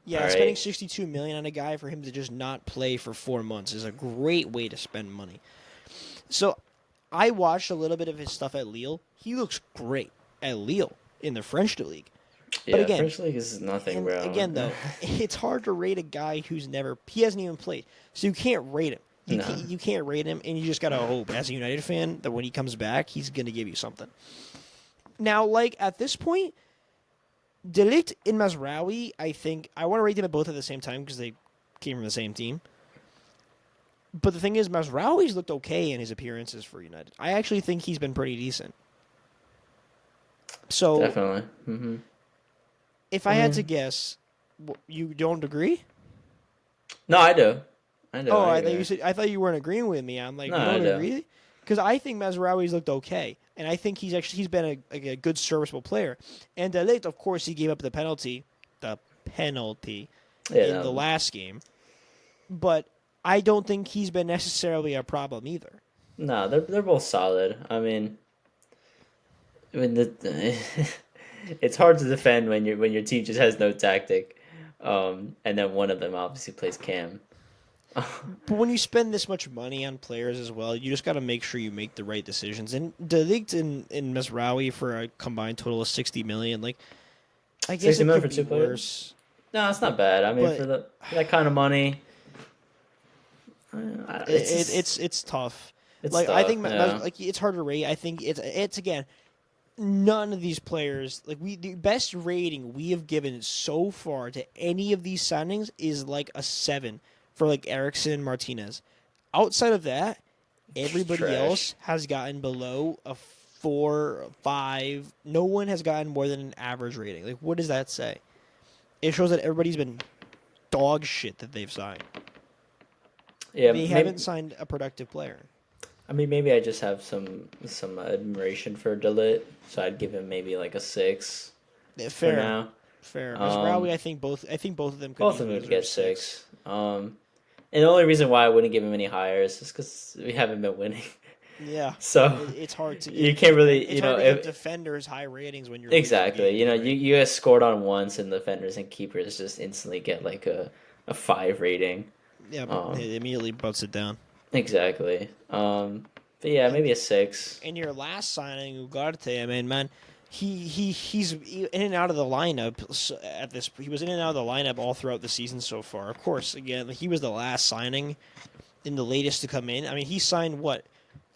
Yeah, all spending right? $62 million on a guy for him to just not play for 4 months is a great way to spend money. So, I watched a little bit of his stuff at Lille. He looks great at Lille in the French league. Yeah, But again, French league is nothing, bro. Again, though, it's hard to rate a guy he hasn't even played. So you can't rate him. You can't rate him, and you just got to hope, as a United fan, that when he comes back, he's going to give you something. Now, at this point, De Ligt and Mazraoui, I think, I want to rate them both at the same time because they came from the same team. But the thing is, Mazraoui's looked okay in his appearances for United. I actually think he's been pretty decent. So, Definitely. Mm-hmm. If I had to guess, you don't agree? No, I do. Oh, I thought you weren't agreeing with me. I'm like, No, you I don't do. agree? Because I think Mazraoui's looked okay, and I think he's been a good serviceable player. And De Ligt, of course, he gave up the penalty in the last game, but I don't think he's been necessarily a problem either. No, they're both solid. I mean, it's hard to defend when your team just has no tactic, and then one of them obviously plays Cam. But when you spend this much money on players as well, you just got to make sure you make the right decisions. And De Ligt and Mesraoui for a combined total of 60 million. Like, I guess 60 it million could for be two players? worse. No, it's not bad. I mean, But for that kind of money, it's tough. it's Like I tough. think Yeah. like it's hard to rate. I think it's again, none of these players like the best rating we have given so far to any of these signings is like a 7 for like Erickson, Martinez. Outside of that, everybody Trash. else has gotten below a 4, 5. No one has gotten more than an average rating. Like, what does that say? It shows that everybody's been dog shit that they've signed. Yeah, They haven't signed a productive player. I mean, maybe I just have some admiration for De Ligt, so I'd give him maybe like a 6 Fair. for now. Fair. Mesraoui, I think both of them could Both of them would get 6. And the only reason why I wouldn't give him any higher is just because we haven't been winning. Yeah. So it's hard to. you can't really, it's hard to get defenders high ratings when you're exactly. losing games, right? You guys scored on once, and defenders and keepers just instantly get like a 5 rating. Yeah, but it immediately butts it down. Exactly. But yeah, maybe a 6. And your last signing, Ugarte, I mean, man, he's in and out of the lineup at this. He was in and out of the lineup all throughout the season so far. Of course, again, he was the last signing, and the latest to come in. I mean, he signed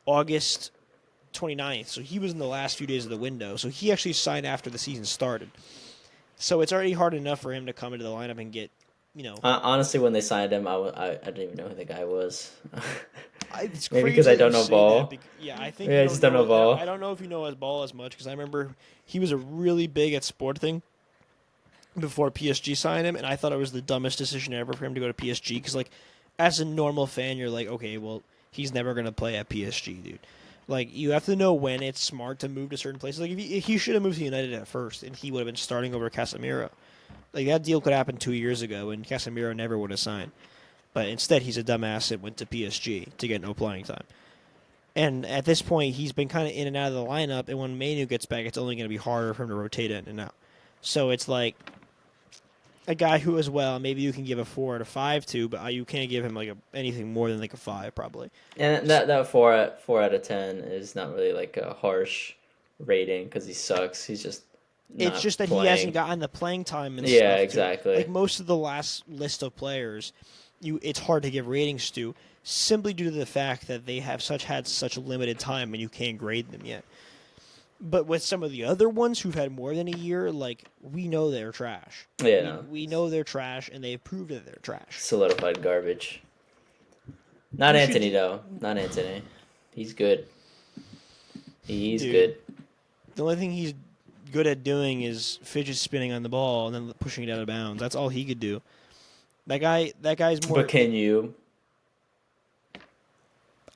August 29th, so he was in the last few days of the window. So he actually signed after the season started. So it's already hard enough for him to come into the lineup and get, Honestly, when they signed him, I didn't even know who the guy was. It's Maybe crazy because I that don't you know say ball. that yeah, I think Yeah, I just don't know ball. I don't know if you know his ball as much because I remember he was a really big at Sporting before PSG signed him, and I thought it was the dumbest decision ever for him to go to PSG because, like, as a normal fan, you're like, okay, well, he's never gonna play at PSG, dude. Like, you have to know when it's smart to move to certain places. Like, if he should have moved to United at first, and he would have been starting over Casemiro. Like, that deal could happen 2 years ago, and Casemiro never would have signed. But instead, he's a dumbass and went to PSG to get no playing time. And at this point, he's been kind of in and out of the lineup, and when Manu gets back, it's only going to be harder for him to rotate in and out. So it's like a guy who, as well, maybe you can give a 4 out of 5 to, but you can't give him like anything more than like a 5 probably. And that 4 out of 10 is not really like a harsh rating because he sucks. He's just It's just that playing. he hasn't gotten the playing time and Yeah, stuff. exactly. Like most of the last list of players, it's hard to give ratings to simply due to the fact that they have had such limited time and you can't grade them yet. But with some of the other ones who've had more than a year, like, we know they're trash. Yeah, we know they're trash, and they've proved that they're trash. Solidified garbage. Not Anthony, though. Not Anthony. He's good. He's good. The only thing he's good at doing is fidget spinning on the ball and then pushing it out of bounds. That's all he could do. That guy's more. But can you?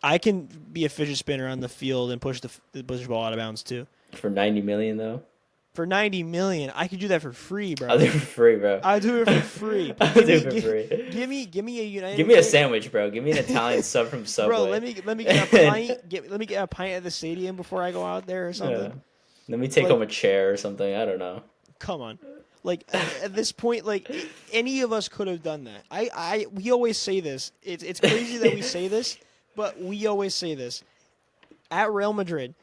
I can be a fidget spinner on the field and push the ball out of bounds too. For 90 million, though? For 90 million, I could do that for free, bro. I'll do it for free, bro. I'll do it for free. I'll do it for free. Give me a United. Give me a sandwich, bro. Give me an Italian sub from Subway. Bro, let me get a pint. Let me get a pint at the stadium before I go out there or something. Yeah. Let me take home a chair or something. I don't know. Come on. Like, at this point, like, any of us could have done that. We always say this. It's crazy that we say this, but we always say this. At Real Madrid,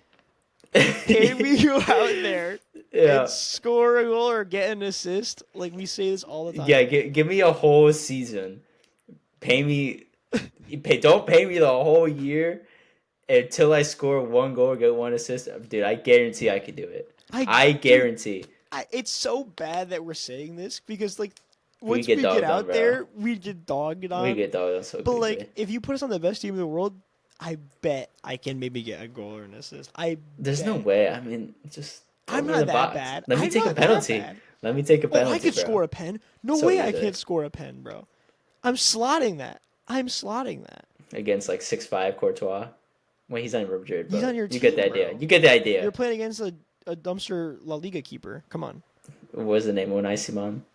can we go out there and score a goal or get an assist? Like, we say this all the time. Yeah, give me a whole season. Pay me. Don't pay me the whole year until I score 1 goal or get 1 assist. Dude, I guarantee I could do it. I guarantee. It's so bad that we're saying this because, like, once get we get dogged out on, bro. there, we get dogged on. We get dogged on so But, quickly. like, if you put us on the best team in the world, I bet I can maybe get a goal or an assist. There's no way. I mean, just. I'm over not the that box. bad. Let me I'm take a not that penalty. bad. Let me take a penalty. I could bro. score a pen. No So way I easy. can't score a pen, bro. I'm slotting that. Against like 6'5" Courtois. Well, he's on Real Madrid. He's but on your You get the team, idea. bro. You get the idea. You're playing against a dumpster La Liga keeper. Come on. What was the name? Unai Simon.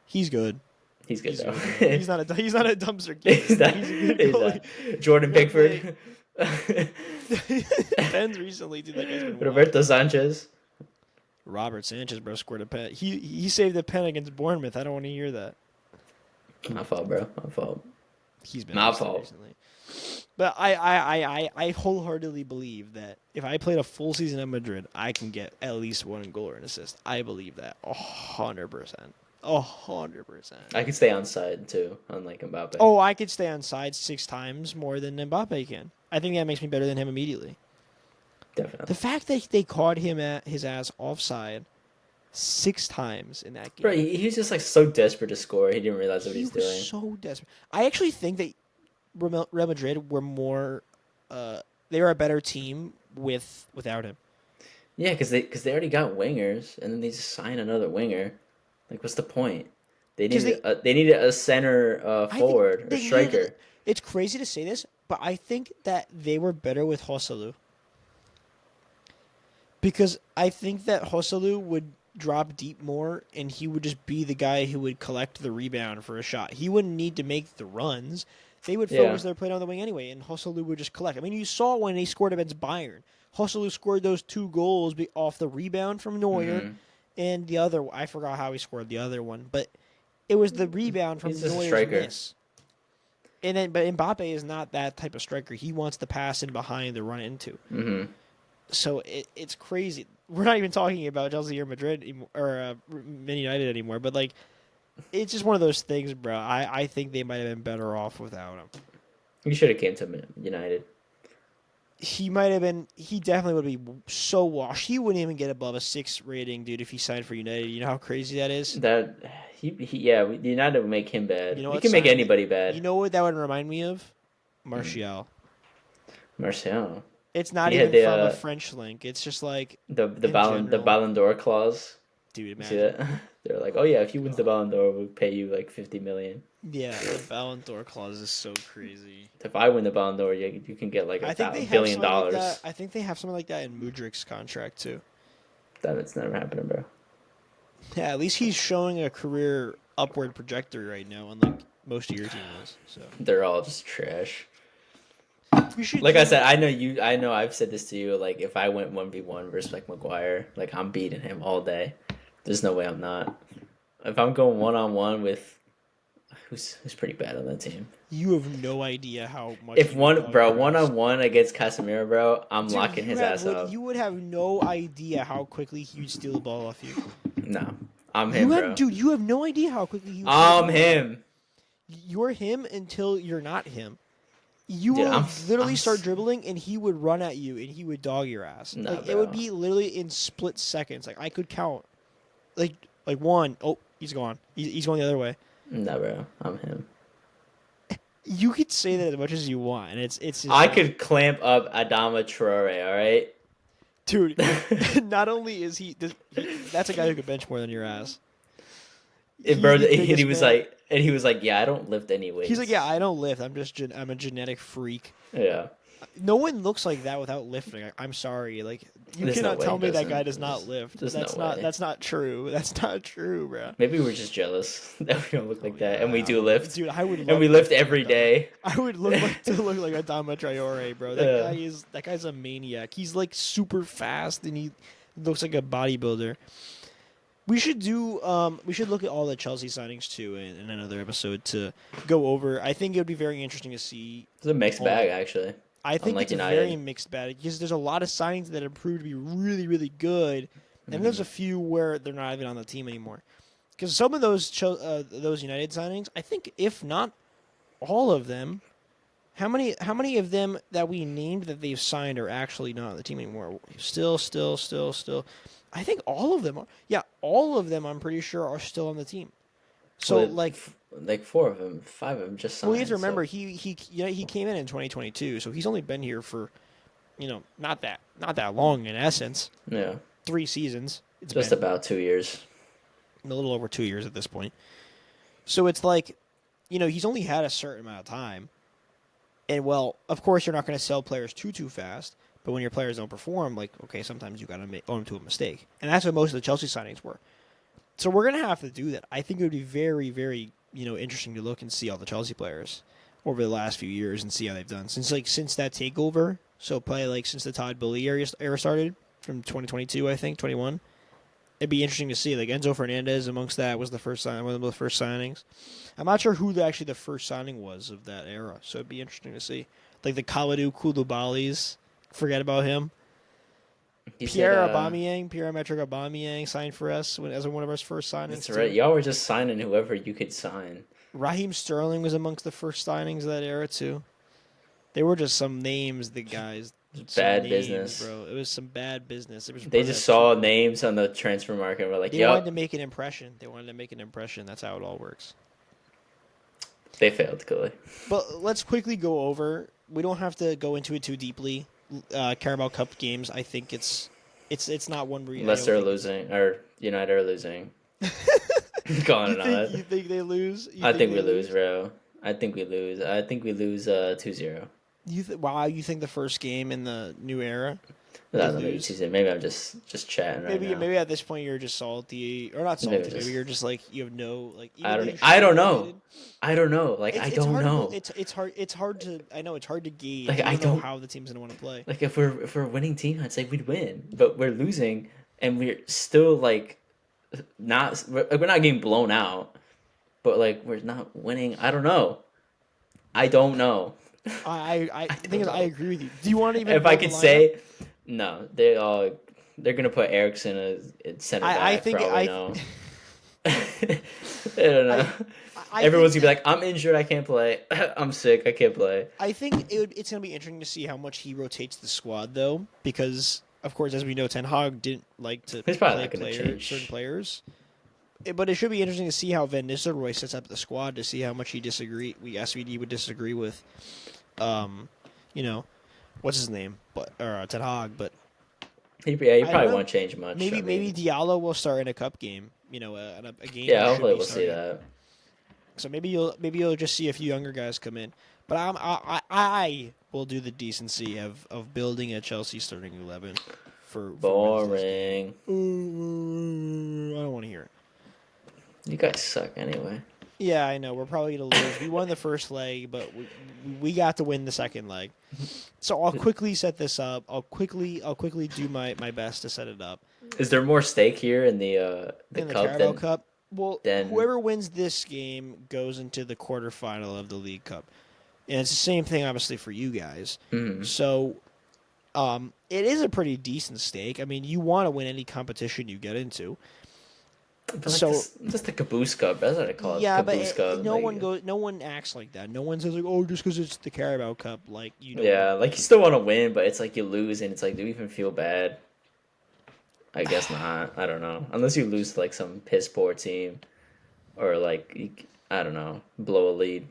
He's good. He's good though. He's not a dumpster keeper. He's not. He's a good He's goalie. not. Jordan Pickford. Ben's recently, dude. That guy's been wild. Roberto Sanchez. Robert Sanchez, bro, scored a pen. He saved a pen against Bournemouth. I don't want to hear that. My fault, bro. My fault. He's been My busted fault. recently. But I wholeheartedly believe that if I played a full season at Madrid, I can get at least 1 goal or an assist. I believe that 100%. 100%. I could stay on side too, unlike Mbappe. Oh, I could stay on side 6 times more than Mbappe can. I think that makes me better than him immediately. Definitely. The fact that they caught him at his ass offside 6 times in that game. Bro, he was just like so desperate to score. He didn't realize what he was doing. So desperate. I actually think that Real Madrid were more. They were a better team without him. Yeah, because they already got wingers, and then they just sign another winger. Like, what's the point? They needed a center forward or striker. It's crazy to say this, but I think that they were better with Joselu. Because I think that Joselu would drop deep more, and he would just be the guy who would collect the rebound for a shot. He wouldn't need to make the runs. They would focus their play on the wing anyway, and Joselu would just collect. I mean, you saw when he scored against Bayern. Joselu scored those 2 goals off the rebound from Neuer, and the other, I forgot how he scored the other one, but it was the rebound from Neuer's miss. And then, but Mbappe is not that type of striker. He wants the pass in behind to run into. Mm-hmm. So it's crazy. We're not even talking about Chelsea or Madrid or Man United anymore, but like, it's just one of those things, bro. I think they might have been better off without him. He should have came to United. He might have been. He definitely would be so washed. He wouldn't even get above a 6 rating, dude, if he signed for United. You know how crazy that is? United would make him bad. You know he can make anybody bad. You know what that would remind me of? Martial. Martial. It's not even from a French link. It's just like the Ballon d'Or clause. Dude, imagine. See that? They're like, oh yeah, if you win the Ballon d'Or, we'll pay you like 50 million. Yeah, the Ballon d'Or clause is so crazy. If I win the Ballon d'Or, you can get like $1 billion. Like I think they have something like that in Mudrik's contract too. That's never happening, bro. Yeah, at least he's showing a career upward trajectory right now, unlike most of your team is. So they're all just trash. I said, I know I've said this to you, like if I went 1v1 versus like Maguire, like I'm beating him all day. There's no way I'm not. If I'm going 1-on-1 with who's pretty bad on that team. You have no idea how much. If 1-on-1 against Casemiro, bro, I'm locking his ass up. You would have no idea how quickly he would steal the ball off you. No, I'm him, bro. Dude, you have no idea how quickly he would. I'm him. You're him until you're not him. You would literally start dribbling, and he would run at you, and he would dog your ass. No, like bro. It would be literally in split seconds. Like I could count, like one. Oh, he's gone. He's going the other way. No, bro, I'm him. You could say that as much as you want, and it's. Just I could clamp up Adama Traore. All right, dude. Not only is that's a guy who could bench more than your ass. He was like, yeah, I don't lift any weights. He's like, yeah, I don't lift. I'm a genetic freak. Yeah. No one looks like that without lifting. I'm sorry. Like you cannot tell me that guy does not lift. That's not true. That's not true, bro. Maybe we're just jealous that we don't look like that, and we do lift. Dude, I would. And we lift every day. I would look like Adama Traore, bro. That guy's a maniac. He's like super fast, and he looks like a bodybuilder. We should look at all the Chelsea signings too in another episode to go over. I think it would be very interesting to see. It's a mixed bag, actually. I think it's a very mixed bag because there's a lot of signings that have proved to be really, really good, and there's a few where they're not even on the team anymore. Because some of those United signings, I think, if not all of them, how many of them that we named that they've signed are actually not on the team anymore? Still. I think all of them are. Yeah, all of them, I'm pretty sure, are still on the team. So, like 4 of them, 5 of them just signed. Well, you have to remember, he came in 2022, so he's only been here for, not that long in essence. Yeah. 3 seasons. It's just about 2 years. A little over 2 years at this point. So it's like, he's only had a certain amount of time. And, well, of course, you're not going to sell players too fast. But when your players don't perform, like, okay, sometimes you got to own them to a mistake. And that's what most of the Chelsea signings were. So we're going to have to do that. I think it would be very, very, interesting to look and see all the Chelsea players over the last few years and see how they've done. Since that takeover, so probably since the Todd Boehly era started from 2022, I think, 21. it'd be interesting to see. Like Enzo Fernandez amongst that was one of the first signings. I'm not sure who actually the first signing was of that era, so it'd be interesting to see. Like the Kalidou Koulibalys, forget about him. Pierre-Emerick Aubameyang signed for us as one of our first signings. That's right. Y'all were just signing whoever you could sign. Raheem Sterling was amongst the first signings of that era too. They were just some names, the guys. Bad business, bro. It was some bad business. They just saw names on the transfer market and were like, they wanted to make an impression. That's how it all works. They failed, clearly. But let's quickly go over. We don't have to go into it too deeply. Carabao Cup games, I think it's not one where Leicester are losing, or United are losing. You think they lose? I think we lose, bro. I think we lose 2-0. You think the first game in the new era? Maybe I'm just chatting right now. Maybe at this point you're just salty, or not salty. Maybe you're just like you have no like. I don't know. I don't know. Like I don't know. It's hard to. I know it's hard to gauge. Like I don't know how the team's gonna want to play. Like if we're a winning team, I'd say we'd win, but we're losing, and we're still like we're not getting blown out, but like we're not winning. I don't know. I don't know. I think I agree with you. Do you want to even? If I could say, no, they're gonna put Ericsson as center back. I don't know. Everyone's gonna be like, I'm injured, I can't play. I'm sick, I can't play. I think it's gonna be interesting to see how much he rotates the squad, though, because of course, as we know, Ten Hag didn't like to play certain players. But it should be interesting to see how Van Nistelrooy sets up the squad to see how much SVD would disagree with, what's his name, Ten Hag. But he probably won't change much. Maybe Diallo will start in a cup game. A game. Yeah, hopefully we'll see that. So maybe you'll just see a few younger guys come in. But I will do the decency of building a Chelsea starting 11 for boring. I don't want to hear it. You guys suck anyway. Yeah, I know. We're probably going to lose. We won the first leg, but we got to win the second leg. So I'll quickly set this up. I'll quickly do my best to set it up. Is there more stake here in the Carabao Cup? Well, whoever wins this game goes into the quarterfinal of the League Cup. And it's the same thing, obviously, for you guys. Mm-hmm. So it is a pretty decent stake. I mean, you want to win any competition you get into. But just the Caboose Cup. That's what I call it. Yeah, Caboose Cup. No one acts like that. No one says like, "Oh, just because it's the Carabao Cup, like you know." Yeah, like you still want to win, but it's like you lose, and it's like, do you even feel bad? I guess not. I don't know. Unless you lose to like some piss poor team, or like I don't know, blow a lead,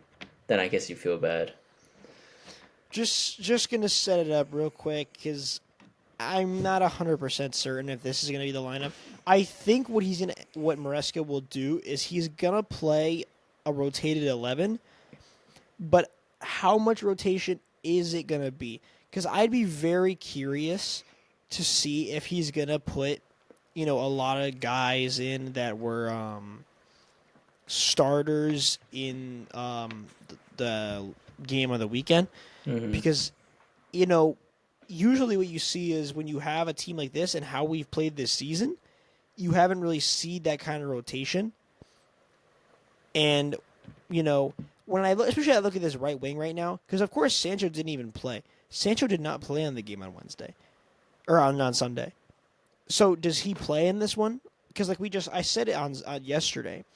then I guess you feel bad. Just gonna set it up real quick because I'm not 100% certain if this is gonna be the lineup. I think what Maresca will do is he's gonna play a rotated 11, but how much rotation is it gonna be? Because I'd be very curious to see if he's gonna put, a lot of guys in that were starters in the game of the weekend, because usually what you see is when you have a team like this and how we've played this season, you haven't really seen that kind of rotation. And, when especially I look at this right wing right now, because of course Sancho didn't even play. Sancho did not play on the game on Wednesday, or on Sunday. So does he play in this one? Because I said it on yesterday,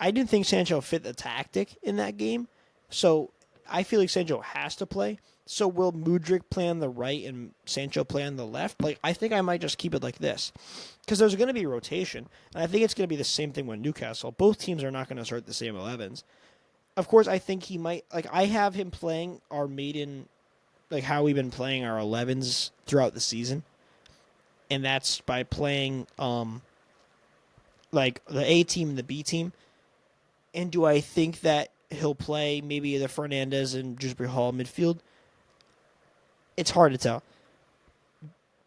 I didn't think Sancho fit the tactic in that game. So I feel like Sancho has to play. So will Mudryk play on the right and Sancho play on the left? I think I might just keep it like this. Because there's going to be rotation. And I think it's going to be the same thing with Newcastle. Both teams are not going to start the same 11s. Of course, I think he might... I have him playing our maiden... how we've been playing our 11s throughout the season. And that's by playing, the A team and the B team. And do I think that he'll play maybe the Fernandez and Dewsbury Hall midfield? It's hard to tell.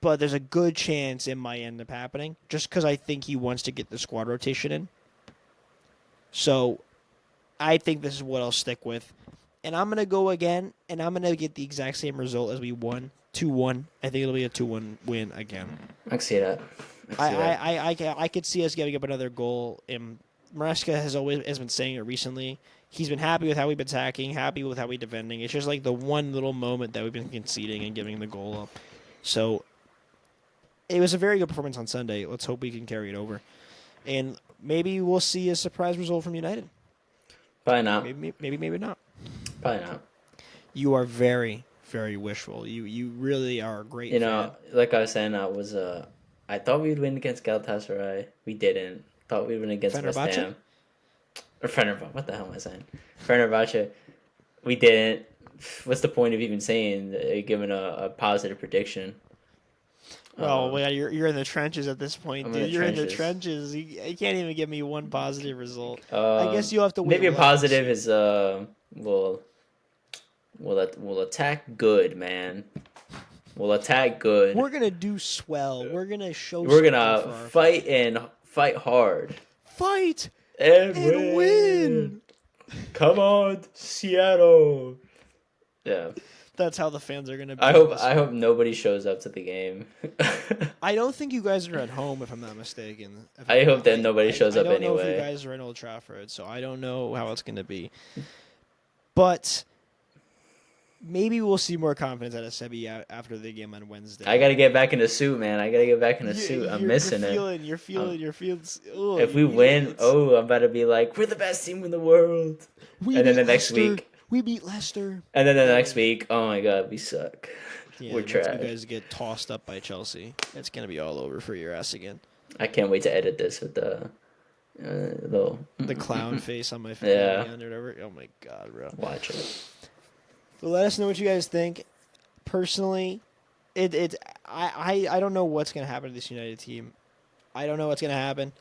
But there's a good chance it might end up happening, just because I think he wants to get the squad rotation in. So I think this is what I'll stick with. And I'm going to go again, and I'm going to get the exact same result as we won, 2-1. I think it'll be a 2-1 win again. I can see that. I could see us giving up another goal. And Maresca has been saying it recently. He's been happy with how we've been attacking, happy with how we're defending. It's just like the one little moment that we've been conceding and giving the goal up. So it was a very good performance on Sunday. Let's hope we can carry it over. And maybe we'll see a surprise result from United. Probably not. Maybe not. Probably not. You are very, very wishful. You really are a great fan. Like I was saying, I thought we'd win against Galatasaray. We didn't. Thought we'd win against West Ham. Or Fenerbahce. What the hell am I saying? Fenerbahce. We didn't. What's the point of even saying, giving a positive prediction? Well, you're in the trenches at this point, dude. You're in the trenches. You can't even give me one positive result. I guess you'll have to wait. Maybe a positive is we'll attack good, man. We'll attack good. We're gonna do swell. We're gonna show. We're gonna fight and fight hard. Fight and win. Come on, Seattle. Yeah. That's how the fans are gonna be. I hope nobody shows up to the game. I don't think you guys are at home, if I'm not mistaken. I hope that nobody shows up anyway. I don't know if you guys are in Old Trafford, so I don't know how it's gonna be. But maybe we'll see more confidence out of Sebi after the game on Wednesday. I gotta get back in the suit, man. I gotta get back in the suit. I'm missing it. You're feeling. If we win, I'm about to be like, we're the best team in the world. And then the next week. We beat Leicester. And then the next week, oh my god, we suck. Yeah, we're trash. You guys get tossed up by Chelsea. It's going to be all over for your ass again. I can't wait to edit this with the little... The clown face on my face. Yeah. Oh my god, bro. Watch it. But let us know what you guys think. Personally, I don't know what's going to happen to this United team. I don't know what's going to happen.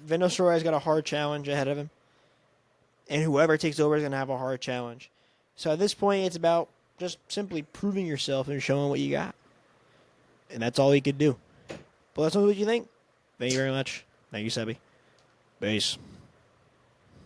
Vino Sorai's got a hard challenge ahead of him. And whoever takes over is going to have a hard challenge. So at this point, it's about just simply proving yourself and showing what you got. And that's all you could do. But let us know what you think. Thank you very much. Thank you, Sebi. Peace.